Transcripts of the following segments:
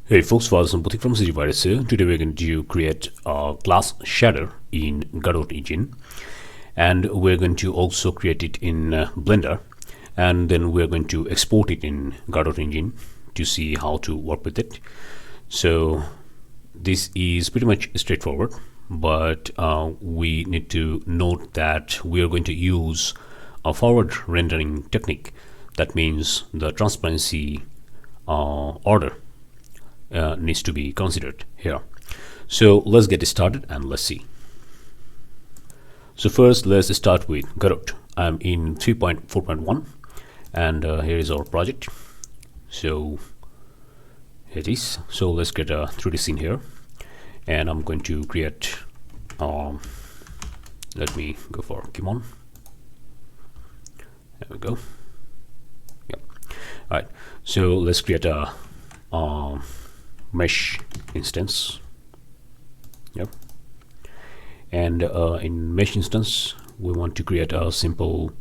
Hey folks, welcome to from Virus here. Today we're going to create a glass shader in Godot engine, and we're going to also create it in Blender, and then we're going to export it in Godot engine to see how to work with it. So this is pretty much straightforward, but we need to note that we are going to use a forward rendering technique. That means the transparency order needs to be considered here. So let's get started and let's see. So first let's start with Godot. I'm in 3.4.1 and here is our project. So here it is. So let's get a 3D scene here, and I'm going to create let me go for Kimon. There we go. Yep. All right, so let's create a mesh instance. Yep. And in mesh instance we want to create a simple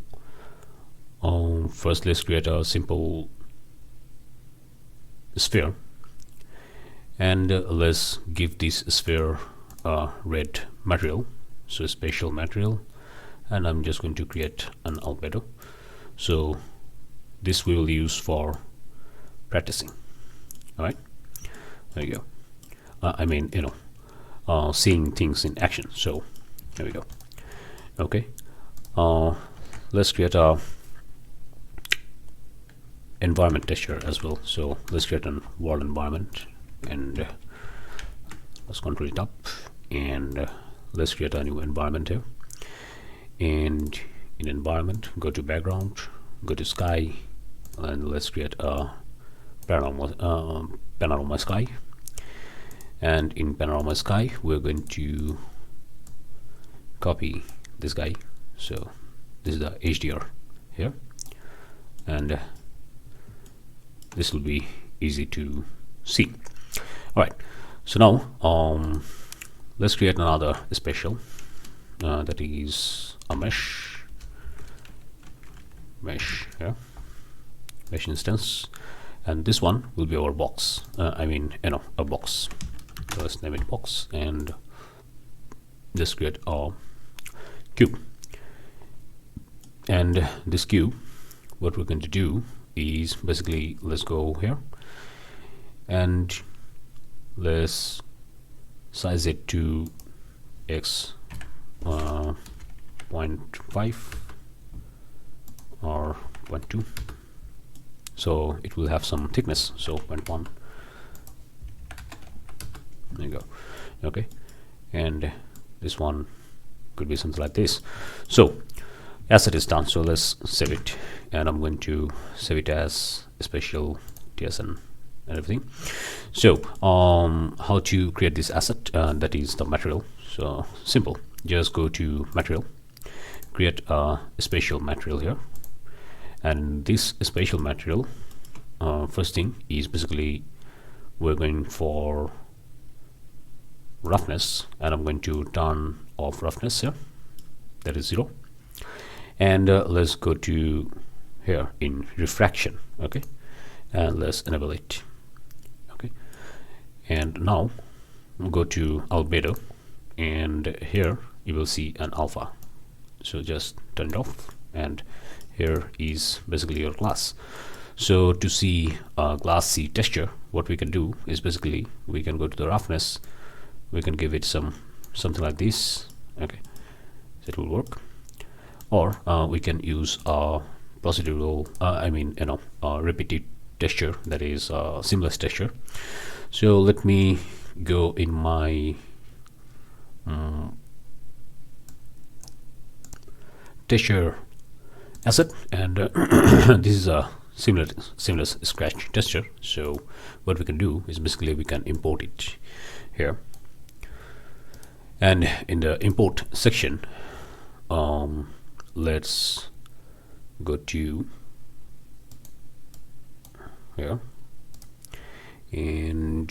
first let's create a simple sphere, and let's give this sphere a red material, so spatial material, and I'm just going to create an Albedo. So this we will use for practicing. All right, there you go. I mean, seeing things in action. So there we go. Okay, let's create a environment texture as well. So let's create an world environment, and let's control it up, and let's create a new environment here. And in environment, go to background, go to sky, and let's create a panorama sky. And in panorama sky we're going to copy this guy. So this is the HDR here, and this will be easy to see. All right, so now let's create another spatial that is a mesh here, mesh instance, and this one will be our box. A box. So let's name it box, and let's create a cube. And this cube, what we're going to do is basically, let's go here and let's size it to x 0.5 or 0.2, so it will have some thickness, so 0.1. There you go. Okay, and this one could be something like this. So asset is done, so let's save it, and I'm going to save it as spatial TSN and everything. So how to create this asset, that is the material. So simple, just go to material, create a spatial material here, and this spatial material, first thing is basically we're going for roughness, and I'm going to turn off roughness here, that is 0, and let's go to here in refraction. Okay, and let's enable it. Okay, and now we'll go to Albedo, and here you will see an alpha, so just turn it off, and here is basically your glass. So to see a glassy texture, what we can do is basically we can go to the roughness, we can give it something like this. Okay, so it will work, or we can use a procedural repeated texture, that is a seamless texture. So let me go in my texture asset, and this is a seamless scratch texture. So what we can do is basically we can import it here, and in the import section let's go to here, and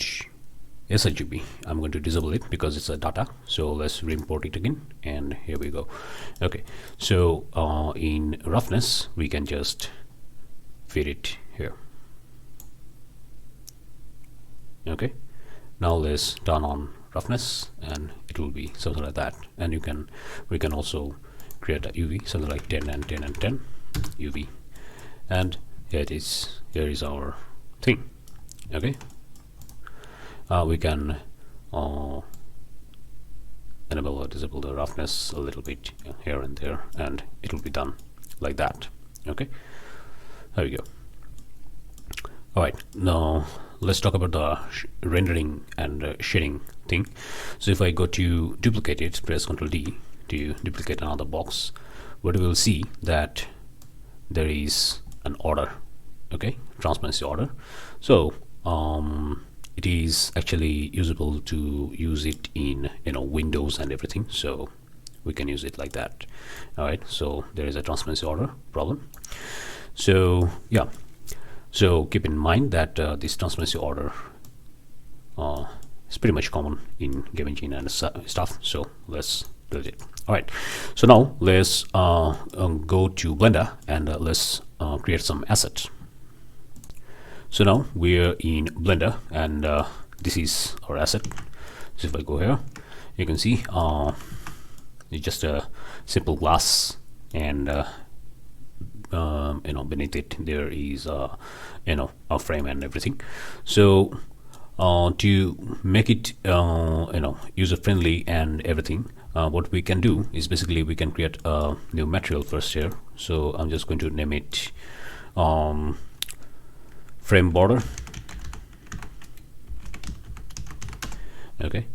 sRGB, I'm going to disable it because it's a data, so let's re-import it again, and here we go. Okay, so in roughness we can just fit it here. Okay, now let's turn on roughness, and it will be something like that. And we can also create a UV, something like 10 and 10 and 10 UV, and here it is. Here is our thing. Okay, we can enable or disable the roughness a little bit here and there, and it will be done like that. Okay, there we go. All right, now let's talk about the rendering and shading thing. So if I go to duplicate it, press Ctrl D to duplicate another box, what we will see that there is an order. Okay, transparency order. So it is actually usable to use it in Windows and everything, so we can use it like that. All right, so there is a transparency order problem. So yeah, so keep in mind that this transparency order is pretty much common in game engine and stuff, so let's build it. All right, so now let's go to Blender and let's create some assets. So now we're in Blender, and this is our asset. So if I go here, you can see it's just a simple glass, and beneath it there is a frame and everything. So to make it user friendly and everything, what we can do is basically we can create a new material first here. So I'm just going to name it frame border. Okay,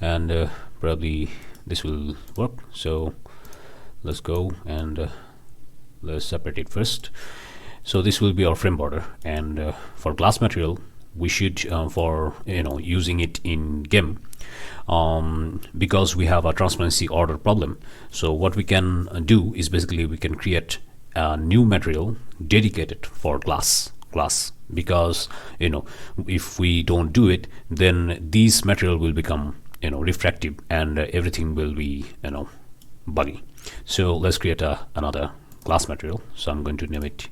and probably this will work. So let's go and let's separate it first. So this will be our frame border, and for glass material we should for using it in game, because we have a transparency order problem. So what we can do is basically we can create a new material dedicated for glass, because if we don't do it, then this material will become refractive, and everything will be buggy. So let's create another glass material. So I'm going to name it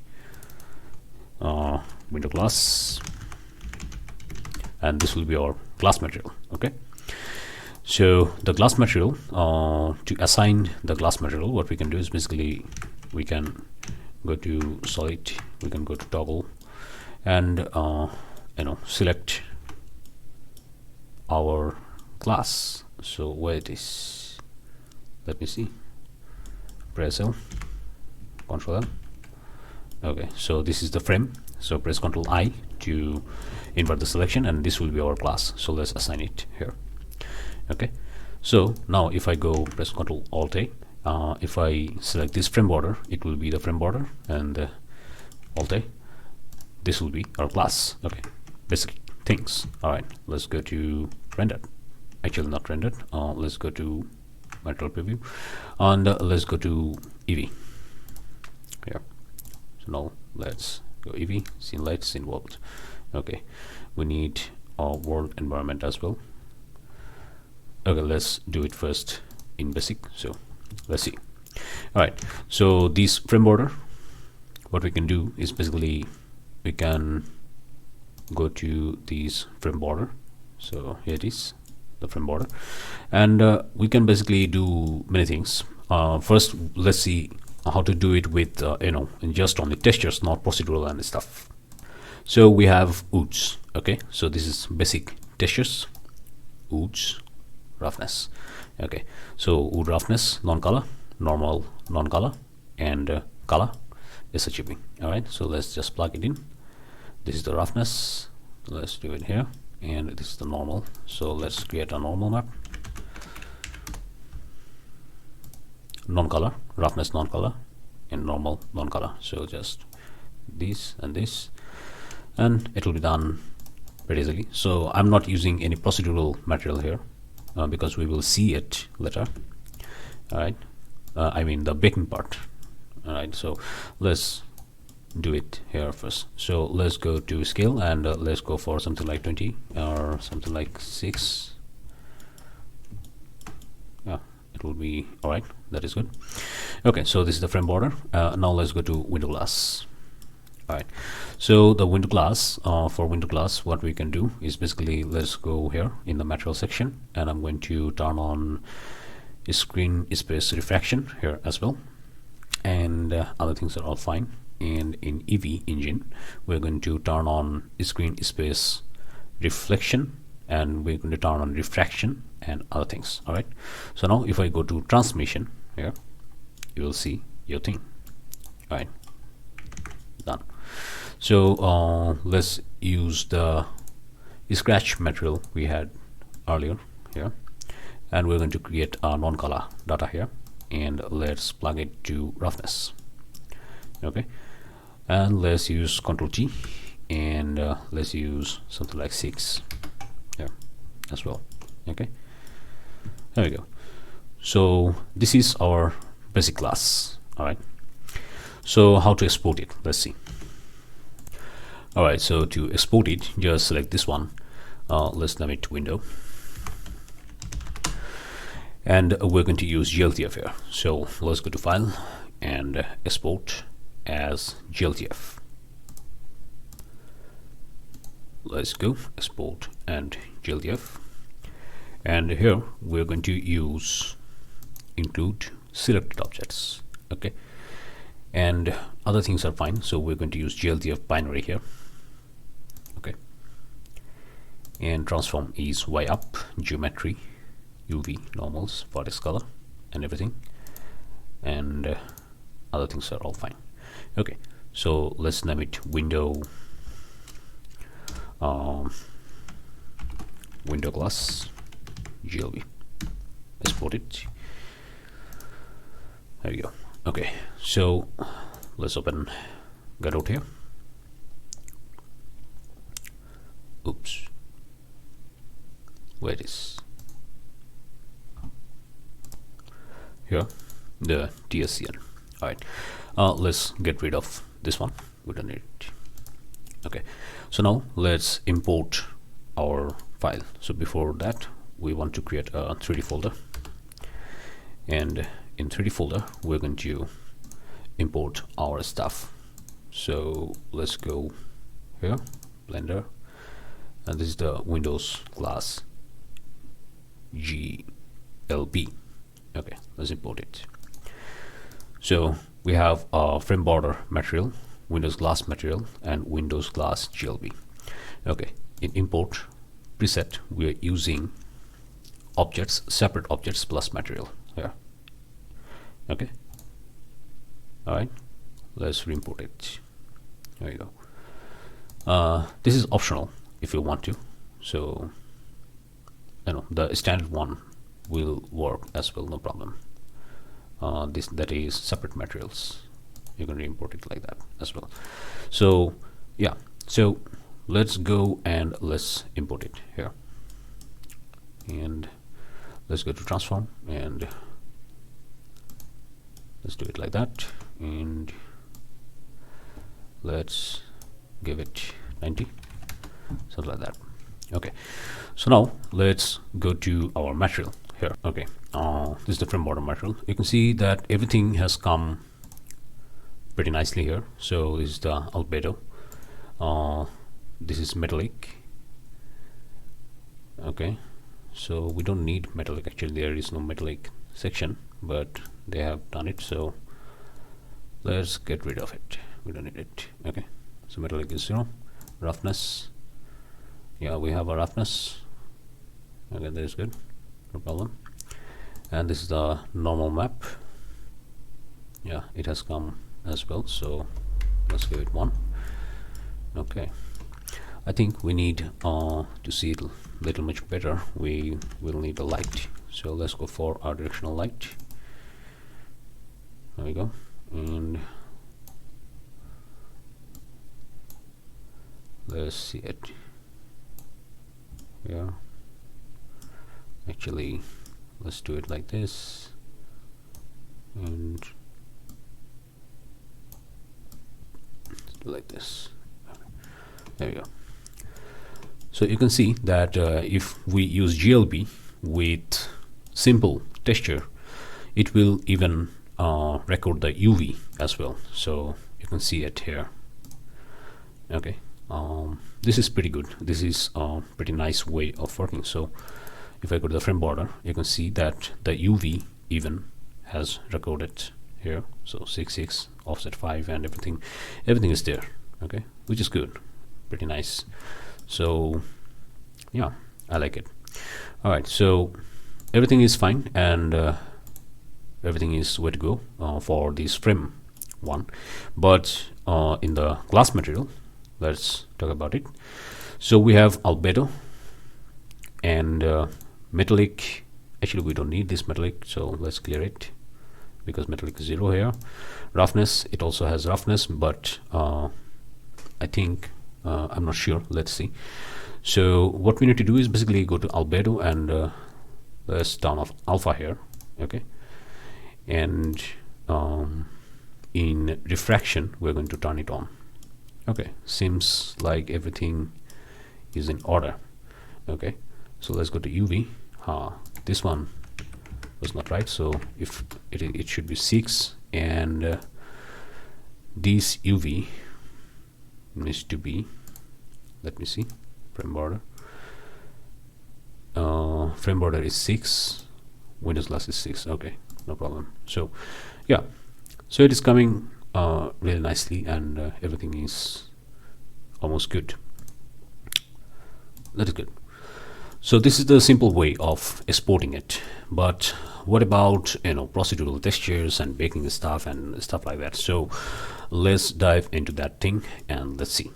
window glass, and this will be our glass material. Okay, so the glass material, to assign the glass material, what we can do is basically we can go to solid, we can go to toggle, and select our glass. So where it is, let me see, press L, Ctrl L. Okay, so this is the frame, so press Ctrl I to invert the selection, and this will be our glass. So let's assign it here. Okay, so now if I go press Ctrl Alt A, if I select this frame border, it will be the frame border, and Alt A, this will be our glass. Okay, basic things. All right, let's go to rendered. Actually not rendered, let's go to material preview, and let's go to Eevee here. So now let's go Eevee, scene light, scene world. Okay, we need our world environment as well. Okay, let's do it first in basic. So let's see. All right, so this frame border, what we can do is basically we can go to this frame border. So here it is, the frame border, and we can basically do many things. First, let's see how to do it with just only textures, not procedural and stuff. So we have woods. Okay, so this is basic textures, woods, roughness. Okay, so wood roughness, non-color, normal non-color, and color is achieving. All right, so let's just plug it in. This is the roughness, let's do it here, and this is the normal. So let's create a normal map. Non-color, roughness non-color, and normal non-color. So just this and this, and it will be done very easily. So I'm not using any procedural material here, because we will see it later. All right, I mean the baking part. All right, so let's do it here first. So let's go to scale, and let's go for something like 20 or something like 6. Yeah, it will be all right. That is good. Okay, so this is the frame border. Now let's go to window glass. Alright, so the window glass, for window glass, what we can do is basically, let's go here in the material section, and I'm going to turn on screen space refraction here as well, and other things are all fine. And in Eevee engine, we're going to turn on screen space reflection, and we're going to turn on refraction and other things. Alright, so now if I go to transmission here, you will see your thing. Alright, done. So let's use the scratch material we had earlier here, and we're going to create a non-color data here, and let's plug it to roughness. Okay, and let's use Ctrl T, and let's use something like 6 here as well. Okay, there we go. So this is our basic class. All right, so how to export it? Let's see. All right, so to export it, just select this one. Let's name it window, and we're going to use gltf here. So let's go to file and export as gltf. Let's go export and gltf, and here we're going to use include selected objects. Okay, and other things are fine, so we're going to use gltf binary here. Okay, and transform is y up, geometry, UV, normals, vertex color, and everything, and other things are all fine. Okay, so let's name it window, window glass glb. Export it. There you go. Okay, so let's open Godot here. Oops, where is here the TSCN. All right, let's get rid of this one. We don't need it. Okay, so now let's import our file. So before that, we want to create a 3D folder, and in 3D folder we're going to import our stuff. So let's go here, Blender, and this is the Windows glass GLB. Okay, let's import it. So we have a frame border material, Windows glass material, and Windows glass GLB. Okay, in import preset we are using objects, separate objects plus material here. Okay, all right, let's re-import it. There you go. This is optional if you want to, so you know the standard one will work as well, no problem. That is separate materials, you can re-import it like that as well. So yeah, so let's go and let's import it here, and let's go to transform, and let's do it like that, and let's give it 90, something like that. Okay, so now let's go to our material here. Okay, this is the frame border material. You can see that everything has come pretty nicely here. So this is the Albedo, this is metallic. Okay, so we don't need metallic, actually there is no metallic section, but they have done it, so let's get rid of it, we don't need it. Okay, so metallic is 0, roughness, yeah, we have a roughness. Okay, that is good, no problem. And this is the normal map, yeah, it has come as well, so let's give it 1. Okay, I think we need to see it a little much better, we will need a light, so let's go for our directional light. There we go, and let's see it. Yeah, actually let's do it like this, and like this. There we go. So you can see that if we use GLB with simple texture, it will even record the UV as well, so you can see it here. Okay, this is pretty good. This is a pretty nice way of working. So if I go to the frame border, you can see that the UV even has recorded here. So 6 offset 5 and everything is there. Okay, which is good, pretty nice. So yeah, I like it. All right, so everything is fine, and everything is way to go for this frame one. But in the glass material, let's talk about it. So we have albedo and metallic. Actually, we don't need this metallic, so let's clear it because metallic is 0 here. Roughness, it also has roughness, but I think I'm not sure. Let's see. So what we need to do is basically go to albedo and let's turn off alpha here. Okay, and in refraction we're going to turn it on. Okay, seems like everything is in order. Okay, so let's go to UV. This one was not right, so if it should be 6, and this UV needs to be, let me see, frame border. Frame border is 6, Windows glass is 6. Okay, no problem. So yeah, so it is coming really nicely, and everything is almost good. That is good. So this is the simple way of exporting it. But what about, you know, procedural textures and baking stuff and stuff like that? So let's dive into that thing and let's see.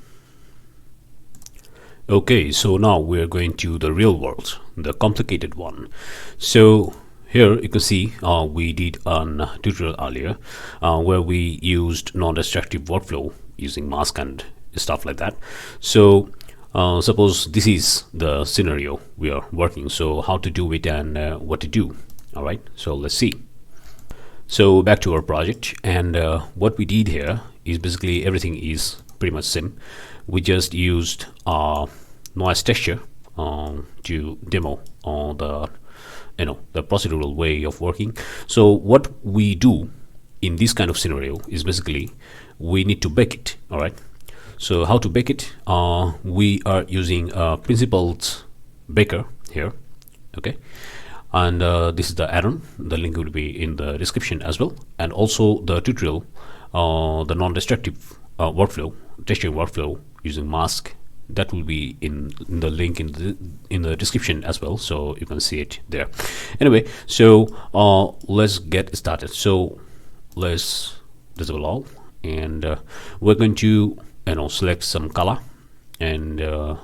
Okay, so now we're going to the real world, the complicated one. So here you can see we did a tutorial earlier where we used non-destructive workflow using mask and stuff like that. So suppose this is the scenario we are working, so how to do it and what to do. All right, so let's see. So back to our project, and what we did here is basically everything is pretty much same. We just used noise texture to demo the the procedural way of working. So what we do in this kind of scenario is basically we need to bake it. All right, so how to bake it? We are using a principled baker here. Okay, and this is the add-on. The link will be in the description as well, and also the tutorial, the non-destructive workflow, texturing workflow using mask, that will be in the link in the description as well, so you can see it there. Anyway, so let's get started. So let's disable all, and we're going to select some color, and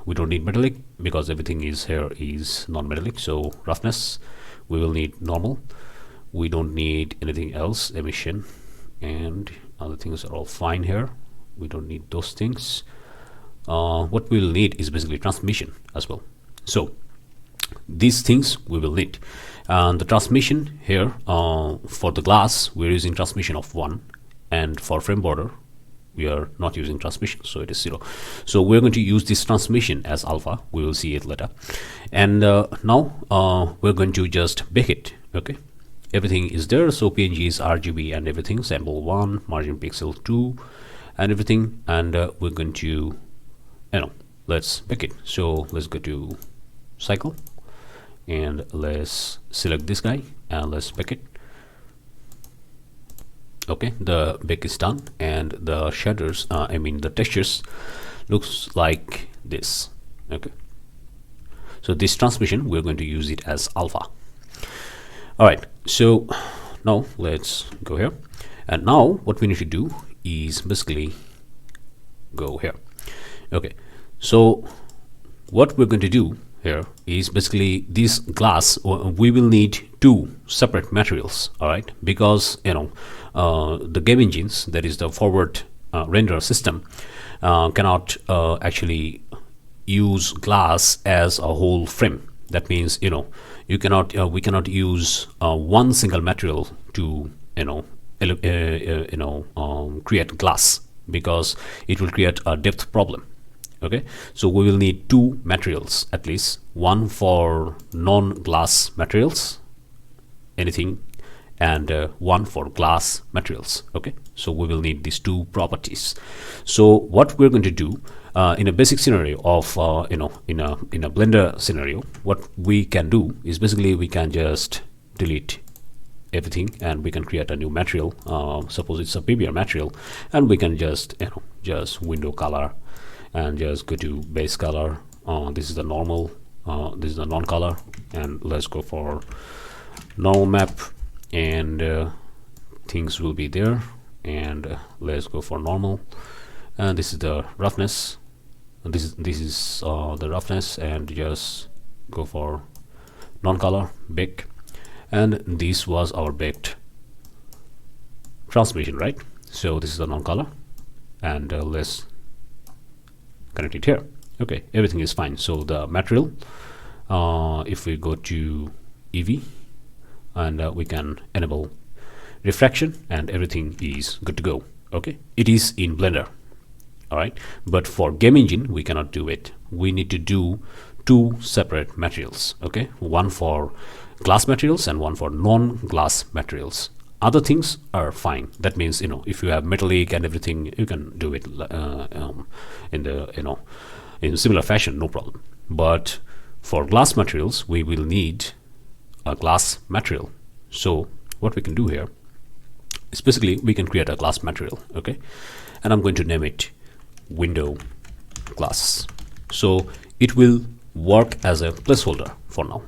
we don't need metallic because everything is here is non-metallic. So roughness we will need normal. We don't need anything else. Emission and other things are all fine here. We don't need those things. What we will need is basically transmission as well. So these things we will need, and the transmission here for the glass we're using transmission of 1, and for frame border we are not using transmission, so it is 0. So we're going to use this transmission as alpha. We will see it later. And now we're going to just bake it. Okay, everything is there. So PNGs, RGB and everything, sample 1, margin pixel 2 and everything, and we're going to let's bake it. So let's go to cycle and let's select this guy and let's bake it. Okay, the bake is done, and the shaders, the textures looks like this. Okay, so this transmission we're going to use it as alpha. All right, so now let's go here, and now what we need to do is basically go here. Okay, so what we're going to do here is basically this glass, we will need 2 separate materials. All right, because the game engines, that is the forward render system, cannot actually use glass as a whole frame. That means you cannot we cannot use one single material to create glass, because it will create a depth problem. Okay, so we will need 2 materials at least, one for non-glass materials, anything, and one for glass materials. Okay, so we will need these two properties. So what we're going to do in a basic scenario of in a Blender scenario, what we can do is basically we can just delete everything and we can create a new material. Suppose it's a PBR material, and we can just just window color and just go to base color. This is the normal, this is the non-color, and let's go for normal map, and things will be there, and let's go for normal, and this is the roughness, and this is the roughness, and just go for non-color bake, and this was our baked transmission, right? So this is the non-color, and let's connect it here. Okay, everything is fine. So the material, if we go to Eevee, and we can enable refraction, and everything is good to go. Okay, it is in Blender. All right, but for game engine we cannot do it. We need to do two separate materials. Okay, one for glass materials and one for non-glass materials. Other things are fine. That means if you have metallic and everything, you can do it in the in similar fashion, no problem. But for glass materials, we will need a glass material. So what we can do here is basically we can create a glass material. Okay, and I'm going to name it window glass. So it will work as a placeholder for now,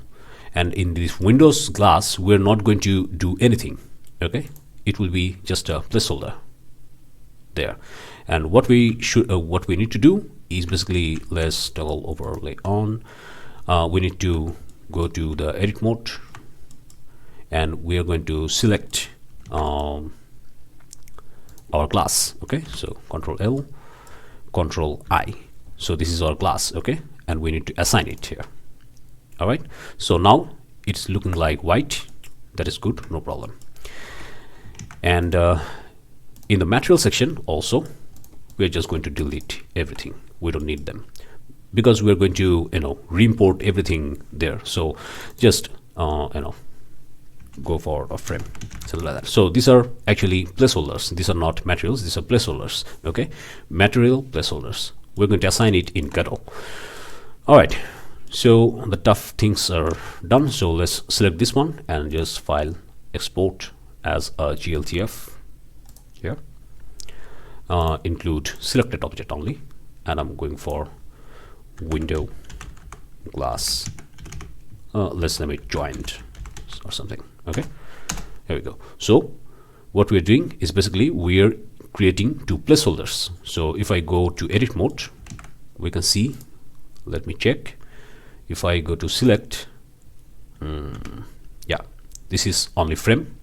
and in this Windows glass we're not going to do anything. Okay, it will be just a placeholder there. And what we need to do is basically, let's toggle overlay on. We need to go to the edit mode, and we are going to select our glass. Okay, so Control L, Control I. So this is our glass. Okay, and we need to assign it here. All right, so now it's looking like white. That is good, no problem. And in the material section also, we're just going to delete everything. We don't need them because we're going to re-import everything there. So just go for a frame, something like that. So these are actually placeholders. These are not materials, these are placeholders. Okay, material placeholders. We're going to assign it in Godot. All right, so the tough things are done. So let's select this one and just file, export as a gltf here. Include selected object only, and I'm going for window glass. Let's name it joint or something. Okay, here we go. So what we're doing is basically we're creating two placeholders. So if I go to edit mode, we can see, let me check, if I go to select, yeah, this is only frame,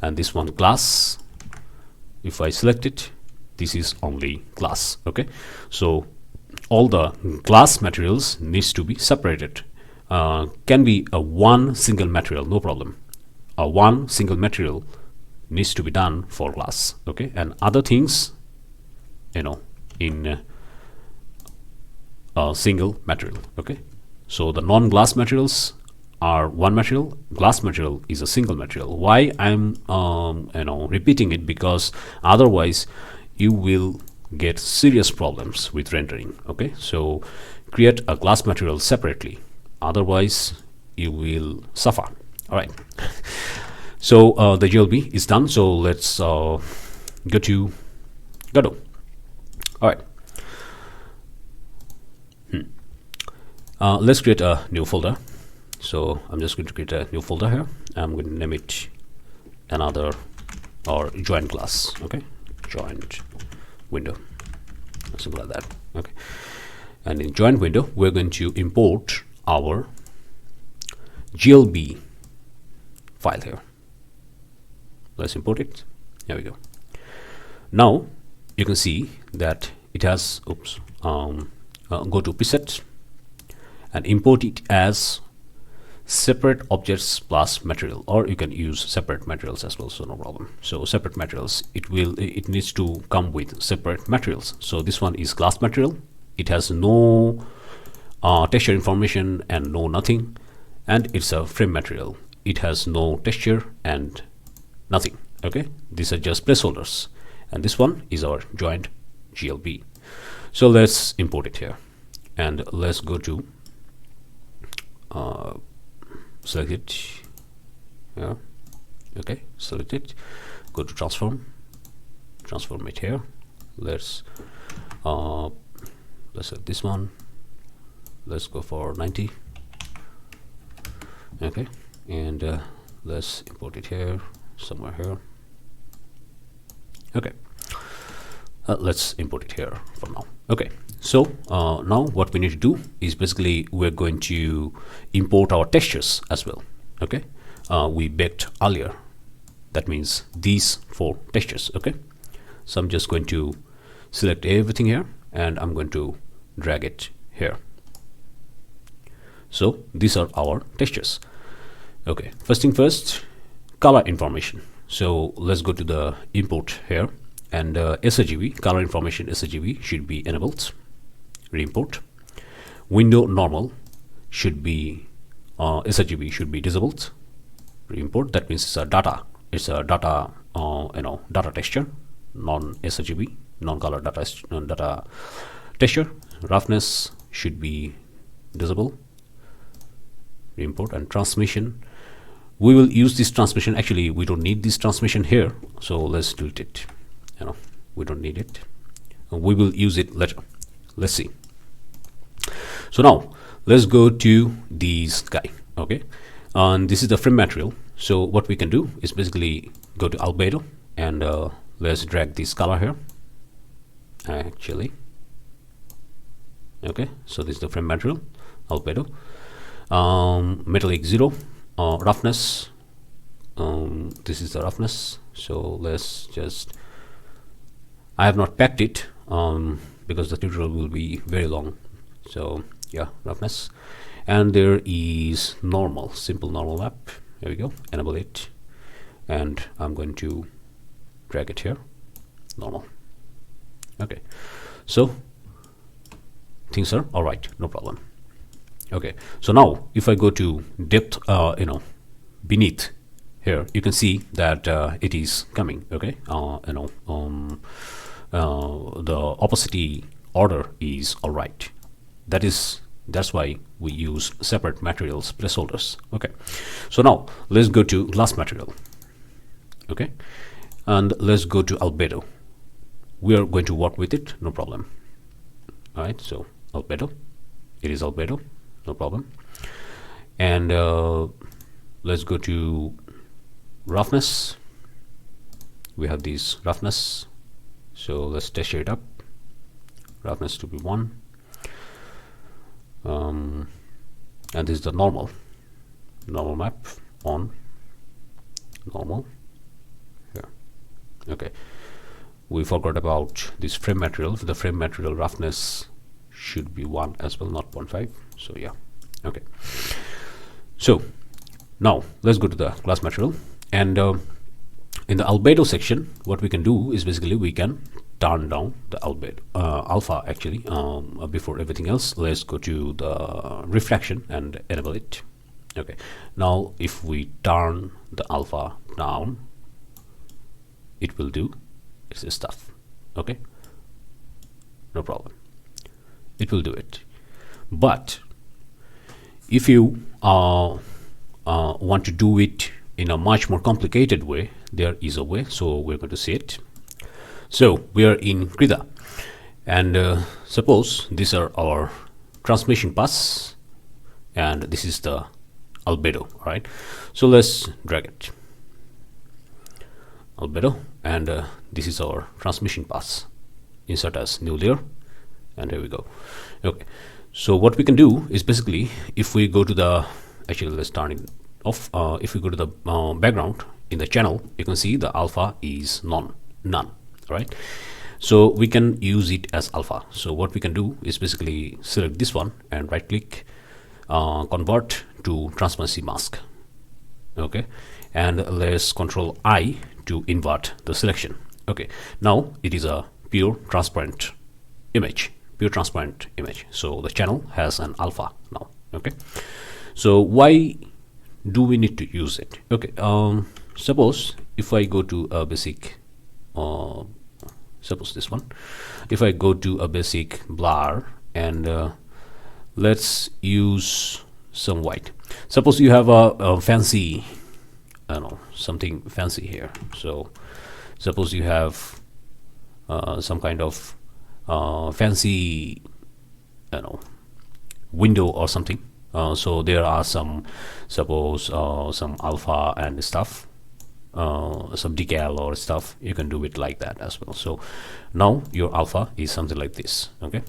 and this one glass. If I select it, this is only glass. Okay, so all the glass materials needs to be separated. Can be a one single material, no problem. A one single material needs to be done for glass. Okay, and other things in a single material. Okay, so the non-glass materials are one material, glass material is a single material. Why I'm repeating it? Because otherwise you will get serious problems with rendering. Okay, so create a glass material separately, otherwise you will suffer. All right, so the GLB is done. So let's go to Godot. All right, let's create a new folder. So I'm just going to create a new folder here. I'm going to name it another or joint class. Okay, joint window, something like that. Okay, and in joint window we're going to import our glb file here. Let's import it. Here we go. Now you can see that it has go to preset and import it as separate objects plus material, or you can use separate materials as well, so no problem. So separate materials, it needs to come with separate materials. So this one is glass material, it has no texture information and no nothing, and it's a frame material, it has no texture and nothing. Okay, these are just placeholders, and this one is our joint GLB. So let's import it here, and let's go to select it here. Okay, select it, go to transform it here. Let's select this one. Let's go for 90. Okay, and let's import it here, somewhere here. Okay, let's import it here for now. Okay, so now what we need to do is basically we're going to import our textures as well. Okay, we baked earlier, that means these 4 textures. Okay, so I'm just going to select everything here, and I'm going to drag it here. So these are our textures. Okay, first thing first, color information. So let's go to the import here, and sRGB, color information sRGB should be enabled. Re-import. Window normal should be sRGB should be disabled. Re-import. That means it's a data. It's a data data texture, non sRGB, non-color data texture. Roughness should be disable. Re-import. And transmission, we will use this transmission. Actually, we don't need this transmission here, so let's delete it. We don't need it. We will use it later. Let's see. So now let's go to this guy. Okay, and this is the frame material. So what we can do is basically go to Albedo, and let's drag this color here. Actually, okay, so this is the frame material, Albedo. Metallic 0, roughness, this is the roughness. So let's just, I have not packed it because the tutorial will be very long. So yeah, roughness, and there is normal, simple normal map. There we go, enable it, and I'm going to drag it here, normal. Okay, so things are all right, no problem. Okay, so now if I go to depth, beneath here, you can see that it is coming. Okay, the opacity order is all right. That's why we use separate materials placeholders. Okay, so now let's go to glass material. Okay, and let's go to Albedo. We are going to work with it, no problem. All right, so Albedo, it is Albedo, no problem. And let's go to roughness. We have this roughness, so let's texture it up. Roughness to be 1. And this is the normal map on normal here. Okay, we forgot about this frame material. The frame material roughness should be 1 as well, not 0.5. So yeah, okay. So now let's go to the glass material, and in the Albedo section, what we can do is basically we can turn down the Albedo alpha. Actually, before everything else, let's go to the refraction and enable it. Okay, now if we turn the alpha down, it will do its stuff. Okay, no problem, it will do it. But if you want to do it in a much more complicated way, there is a way. So we're going to see it. So we are in Krita, and suppose these are our transmission paths, and this is the Albedo. Right, so let's drag it, Albedo, and this is our transmission paths. Insert as new layer, and here we go. Okay, so what we can do is basically, if we go to the, actually let's turn it off. If we go to the background in the channel, you can see the alpha is none. Right, so we can use it as alpha. So what we can do is basically select this one and right click, convert to transparency mask. Okay, and let's control I to invert the selection. Okay, now it is a pure transparent image. So the channel has an alpha now. Okay, so why do we need to use it? Okay, suppose if I go to a basic, suppose this one, if I go to a basic blur and let's use some white. Suppose you have a fancy, I don't know, something fancy here. So suppose you have some kind of fancy, I don't know, window or something. So there are some, suppose some alpha and stuff, some decal or stuff. You can do it like that as well. So now your alpha is something like this. Okay,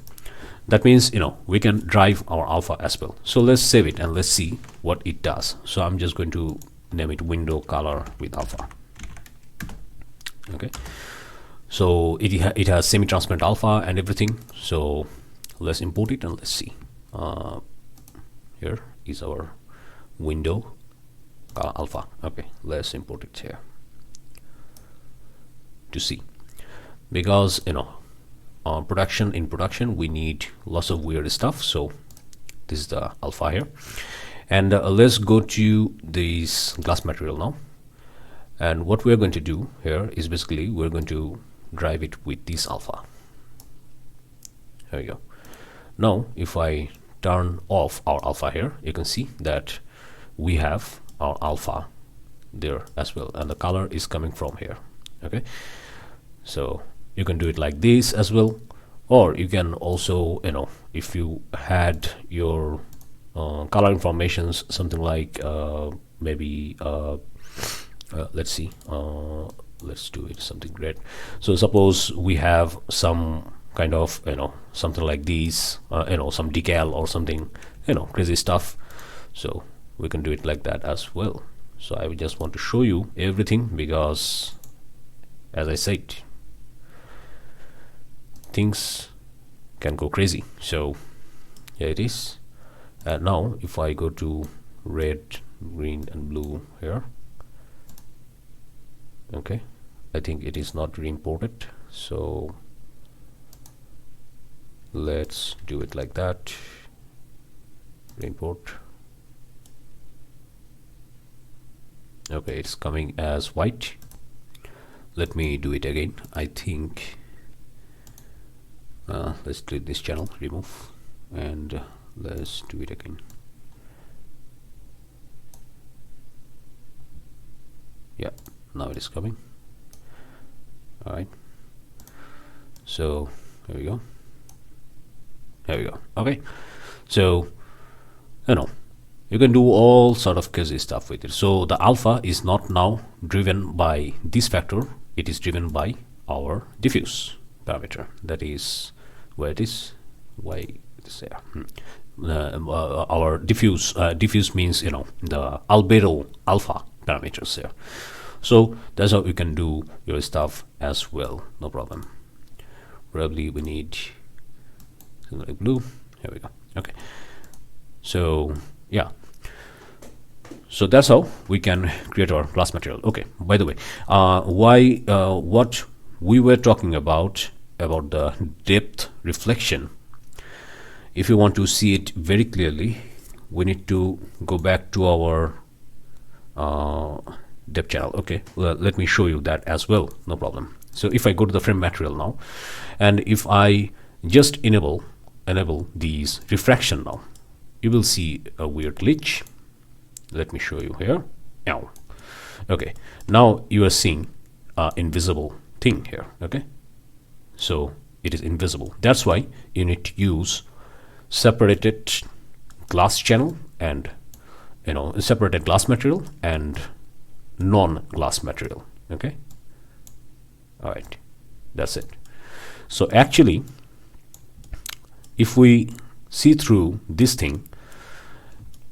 that means, you know, we can drive our alpha as well. So let's save it and let's see what it does. So I'm just going to name it window color with alpha. Okay, so it has semi-transparent alpha and everything. So let's import it and let's see. Here is our window alpha. Okay, let's import it here to see, because, you know, in production we need lots of weird stuff. So this is the alpha here, and let's go to this glass material now. And what we're going to do here is basically we're going to drive it with this alpha. There we go. Now if I turn off our alpha here, you can see that we have our alpha there as well, and the color is coming from here. Okay, so you can do it like this as well, or you can also, you know, if you had your color informations, something like maybe let's see, let's do it something red. So suppose we have some kind of, you know, something like these, you know, some decal or something, you know, crazy stuff. So we can do it like that as well. So I just want to show you everything, because as I said, things can go crazy. So here it is. And now if I go to red, green and blue here, okay, I think it is not re-imported. So let's do it like that. Re-import. Okay, it's coming as white. Let me do it again. I think let's delete this channel, remove, and let's do it again. Yeah, now it is coming. All right, so there we go. There we go. Okay, so, you know, you can do all sort of crazy stuff with it. So the alpha is not now driven by this factor, it is driven by our diffuse parameter. That is where it is. Why it is there? Our diffuse means, you know, the albedo alpha parameters there. So that's how you can do your stuff as well, no problem. Probably we need something like blue. Here we go. Okay, so yeah, so that's how we can create our glass material. Okay, by the way, what we were talking about the depth reflection, if you want to see it very clearly, we need to go back to our depth channel. Okay, well, let me show you that as well, no problem. So if I go to the frame material now, and if I just enable these refraction now, you will see a weird glitch. Let me show you here. Ow. Okay, now you are seeing invisible thing here. Okay, so it is invisible. That's why you need to use separated glass channel and, you know, separated glass material and non-glass material. Okay, all right, that's it. So actually, if we see through this thing,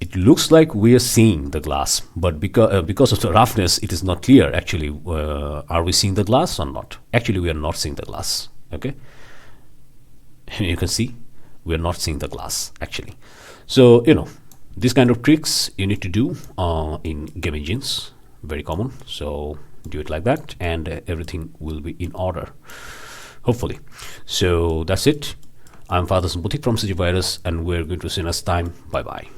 it looks like we are seeing the glass, but because of the roughness, it is not clear actually. Are we seeing the glass or not? Actually, we are not seeing the glass. Okay, you can see we are not seeing the glass actually. So, you know, this kind of tricks you need to do in game engines, very common. So do it like that, and everything will be in order, hopefully. So that's it. I'm Father Sambutik from CG Virus, and we're going to see you next time. Bye bye.